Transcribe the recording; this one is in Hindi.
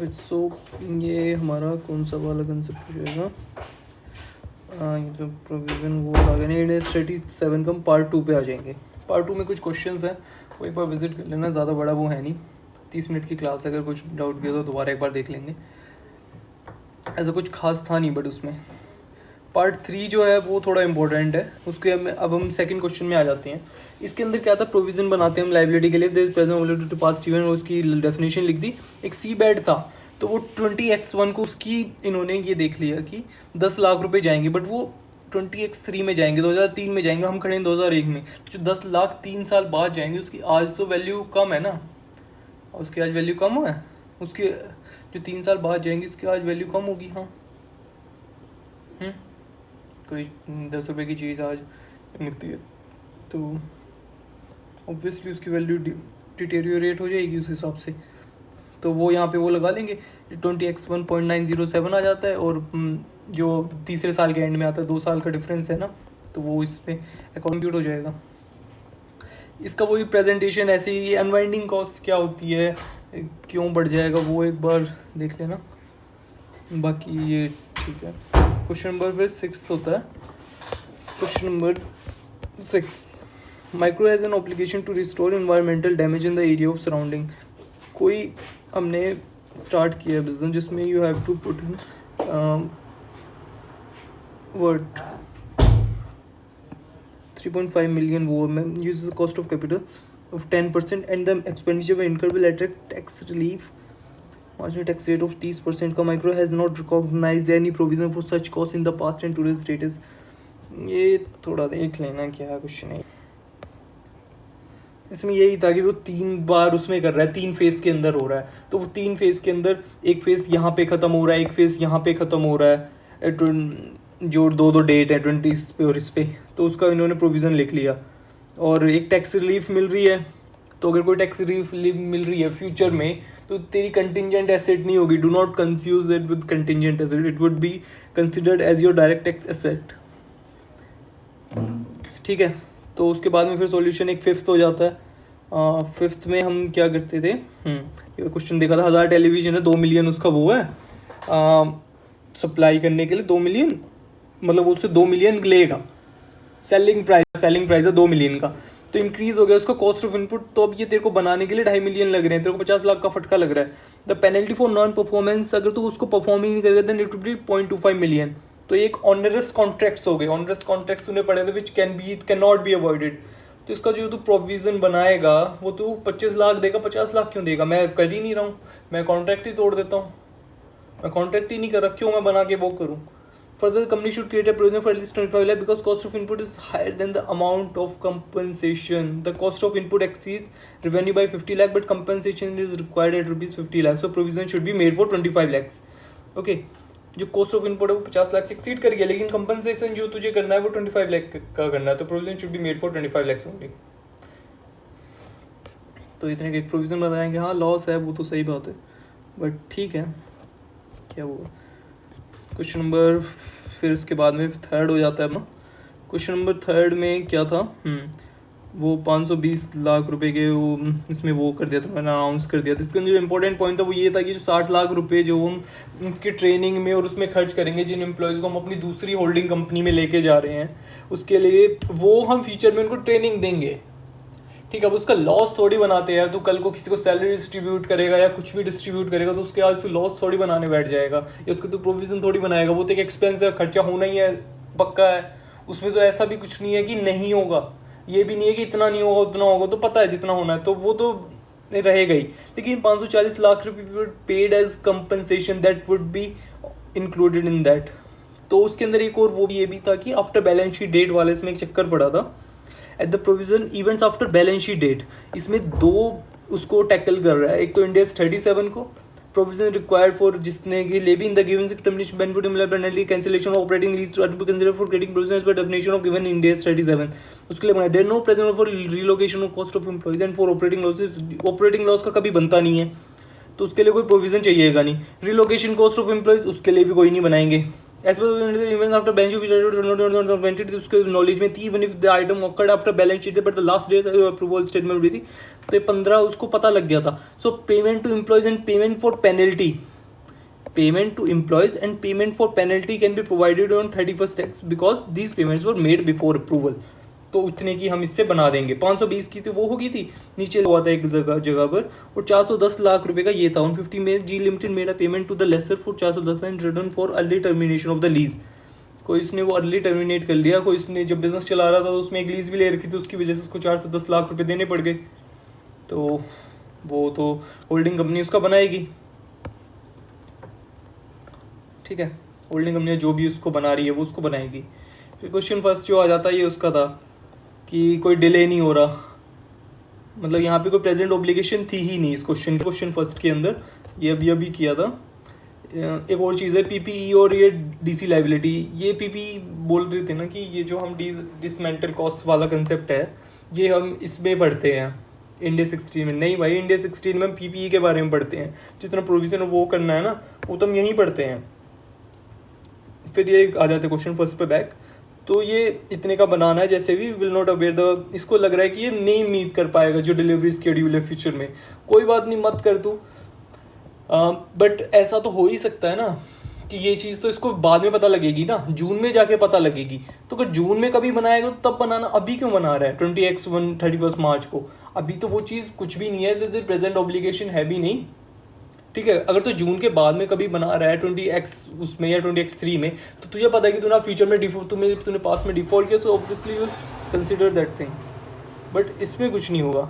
सो ये हमारा कौन सा वाला कंसेप्ट हो जाएगा? ये तो प्रोविज़न वो आ गया ना, इंडियन 37 का हम पार्ट 2 पे आ जाएंगे। पार्ट 2 में कुछ क्वेश्चंस हैं, वो एक बार विजिट कर लेना, ज़्यादा बड़ा वो है नहीं, 30 मिनट की क्लास है। अगर कुछ डाउट किया तो दोबारा एक बार देख लेंगे, ऐसा कुछ खास था नहीं। बट उसमें पार्ट 3 जो है वो थोड़ा इंपॉर्टेंट है, उसके अब हम सेकंड क्वेश्चन में आ जाते हैं। इसके अंदर क्या था, प्रोविज़न बनाते हैं हम लाइबिलिटी के लिए, there present to past event, उसकी डेफिनेशन लिख दी। एक सी बेड था, तो वो 20x1 को उसकी इन्होंने ये देख लिया कि 10 लाख रुपए जाएंगे, बट वो 20x3 में जाएंगे, 2003 में जाएंगे, हम खड़े हैं 2001 में। जो 10 लाख 3 साल बाद जाएंगे, उसकी आज तो वैल्यू कम है ना, उसकी आज वैल्यू कम है। उसकी जो 3 साल बाद जाएंगे, उसकी आज वैल्यू कम होगी। हाँ, कोई 10 रुपये की चीज़ आज मिलती है तो ऑब्वियसली उसकी वैल्यू डिटेरियोरेट हो जाएगी उस हिसाब से। तो वो यहाँ पे वो लगा लेंगे, 20x1.907 आ जाता है, और जो तीसरे साल के एंड में आता है, 2 साल का डिफरेंस है ना, तो वो इसमें अकाउंट हो जाएगा। इसका वही प्रेजेंटेशन ऐसे ही, अनवाइंडिंग कॉस्ट क्या होती है, क्यों बढ़ जाएगा, वो एक बार देख लेना। बाकी ये ठीक है। क्वेश्चन नंबर फिर 6 होता है। Question number 6, micro has an obligation to restore environmental damage in the area of surrounding. कोई हमने स्टार्ट किया बिजनेस जिसमें you have to put in word 3.5 million वो में uses the cost of capital of 10% and the expenditure incurred will attract tax relief. Marginal tax rate of 30% का micro has not recognized any provision for such cost in the past and today's rate is, ये थोड़ा देख लेना क्या है, कुछ नहीं। इसमें यही था कि वो 3 बार उसमें कर रहा है, 3 फेज के अंदर हो रहा है, तो वो 3 फेज के अंदर एक फेज यहाँ पे ख़त्म हो रहा है, एक फेज यहाँ पे ख़त्म हो रहा है, जो 2 डेट है 20 पे और इस पे, तो उसका इन्होंने प्रोविज़न लिख लिया। और एक टैक्स रिलीफ मिल रही है, तो अगर कोई टैक्स रिलीफ मिल रही है फ्यूचर में, तो तेरी कंटिंजेंट एसेट नहीं होगी। Do not confuse it with contingent asset, it would be considered as your direct tax asset. ठीक है, तो उसके बाद में फिर सॉल्यूशन एक 5th हो जाता है। 5th में हम क्या करते थे, ये क्वेश्चन देखा था, 1000 टेलीविजन है, 2 मिलियन उसका वो है सप्लाई करने के लिए, 2 मिलियन मतलब उससे 2 मिलियन लेगा। सेलिंग प्राइस है 2 मिलियन का, तो इंक्रीज हो गया उसका कॉस्ट ऑफ इनपुट, तो अब ये तेरे को बनाने के लिए 2.5 मिलियन लग रहे हैं, तेरे को 50 लाख का फटका लग रहा है। The penalty for non performance, अगर तू उसको परफॉर्म ही नहीं करेगा then it would be 0.25 million. तो एक ऑनरस कॉन्ट्रैक्ट्स हो गए, ऑनरस कॉन्ट्रैक्ट्स तूने पढ़े थे which can not be avoided. तो इसका जो तू प्रोविजन बनाएगा वो तू 25 लाख देगा, 50 लाख क्यों देगा? मैं कर ही नहीं रहा हूँ, मैं कॉन्ट्रैक्ट ही तोड़ देता हूँ, मैं कॉन्ट्रैक्ट ही नहीं कर रहा, क्यों मैं बना के वो करूँ? Further, the company should create a provision for at least 25 lakh because cost of input is higher than the amount of compensation. The cost of input exceeds revenue by 50 lakh, but compensation is required at rupees 50 lakh. So provision should be made for 25 lakhs. Okay. जो cost of input है वो 50 लाख से exceed कर गया, लेकिन compensation जो तुझे करना है वो 25 लाख का करना है, तो provision should be made for 25 lakhs only. तो इतने के provision बताएंगे, हाँ लॉस है वो तो सही बात है, बट ठीक है, क्या वो क्वेश्चन नंबर फिर उसके बाद में 3rd हो जाता है अपना। क्वेश्चन नंबर 3rd में क्या था, वो 520 लाख रुपए के वो इसमें वो कर दिया था, मैंने अनाउंस कर दिया था। इसका जो इंपॉर्टेंट पॉइंट था वो ये था कि जो 60 लाख रुपए जो हम उनकी ट्रेनिंग में और उसमें खर्च करेंगे, जिन एम्प्लॉयज़ को हम अपनी दूसरी होल्डिंग कंपनी में लेके जा रहे हैं, उसके लिए वो हम फ्यूचर में उनको ट्रेनिंग देंगे। ठीक है, अब उसका लॉस थोड़ी बनाते हैं यार। तो कल को किसी को सैलरी डिस्ट्रीब्यूट करेगा या कुछ भी डिस्ट्रीब्यूट करेगा, तो उसके आज तो लॉस थोड़ी बनाने बैठ जाएगा, या उसका तो प्रोविजन थोड़ी बनाएगा। वो तो एक एक्सपेंस है, खर्चा होना ही है, पक्का है। उसमें तो ऐसा भी कुछ नहीं है कि नहीं होगा, ये भी नहीं है कि इतना नहीं होगा उतना होगा, तो पता है जितना होना है तो वो तो रहेगा ही। लेकिन 540 लाख रुपये paid as compensation, that would be included in that. तो उसके अंदर एक और वो ये भी था कि आफ्टर बैलेंस शीट डेट वाले इसमें एक चक्कर पड़ा था, at the provision events after balance sheet date. इसमें 2 उसको टैकल कर रहा है, एक तो इंडेक्स 37 को, प्रोविजन रिक्वायर्ड फॉर जिसने के लिए भी in the given termination benefit penalty cancellation of operating lease to be considered for getting provision as per definition of given index 37। उसके लिए बनाया there no present for relocation of cost of employees and for operating losses. Operating loss का कभी बनता नहीं है, तो उसके लिए कोई प्रोविजन चाहिएगा नहीं। रिलोकेशन कॉस्ट ऑफ एम्प्लॉइज उसके लिए भी कोई नहीं बनाएंगे। As per the events after balance sheet, which are not उसके नॉलेज में थी, even if the item occurred after balance sheet, but the last day approval statement हुई थी, तो ये 15 उसको पता लग गया था। So payment to employees and payment for penalty, payment to employees and payment for penalty can be provided on 31st tax because these payments were made before approval. तो उतने की हम इससे बना देंगे। 520 की तो वो होगी थी, नीचे हुआ था एक जगह पर, और 410 लाख रुपए का ये था। 150 में G limited made a payment to the lessor for 410 and return for early termination of the lease. कोई इसने वो अर्ली टर्मिनेट कर लिया, कोई इसने जब बिजनेस चला रहा था तो उसमें एक लीज भी ले रखी थी, उसकी वजह से उसको 410 लाख रुपए देने पड़ गए। तो वो तो होल्डिंग कंपनी उसका बनाएगी, ठीक है, होल्डिंग कंपनी जो भी उसको बना रही है वो उसको बनाएगी। फिर क्वेश्चन फर्स्ट जो आ जाता है ये उसका था कि कोई डिले नहीं हो रहा, मतलब यहाँ पे कोई प्रेजेंट ऑब्लिगेशन थी ही नहीं इस क्वेश्चन फर्स्ट के अंदर, ये अभी किया था। एक और चीज़ है पीपीई और ये डीसी लाइबिलिटी। ये पीपीई बोल रहे थे ना कि ये जो हम डिसमेंटल कॉस्ट वाला कंसेप्ट है ये हम इसमें पढ़ते हैं इंडिया 16 में। नहीं भाई, इंडिया 16 में हम पीपीई के बारे में पढ़ते हैं, जितना प्रोविजन वो करना है ना वो तो हम यहीं पढ़ते हैं। फिर ये आ जाते क्वेश्चन फर्स्ट पे बैक। तो ये इतने का बनाना है, जैसे भी विल नॉट अवेयर द, इसको लग रहा है कि ये नहीं मीट कर पाएगा जो डिलीवरी स्केड्यूल है फ्यूचर में। कोई बात नहीं, मत कर तू, बट ऐसा तो हो ही सकता है ना कि ये चीज़ तो इसको बाद में पता लगेगी ना, जून में जाके पता लगेगी। तो अगर जून में कभी बनाएगा तो तब बनाना, अभी क्यों बना रहा है 31 मार्च को? अभी तो वो चीज़ कुछ भी नहीं है, तो प्रेजेंट ऑब्लिगेशन है भी नहीं, ठीक है। अगर तो जून के बाद में कभी बना रहा है 20x उसमें या 20x3 में, तो तुझे पता है कि तूने फ्यूचर में तूने पास में डिफॉल्ट किया, so obviously you consider that thing. But इसमें कुछ नहीं होगा,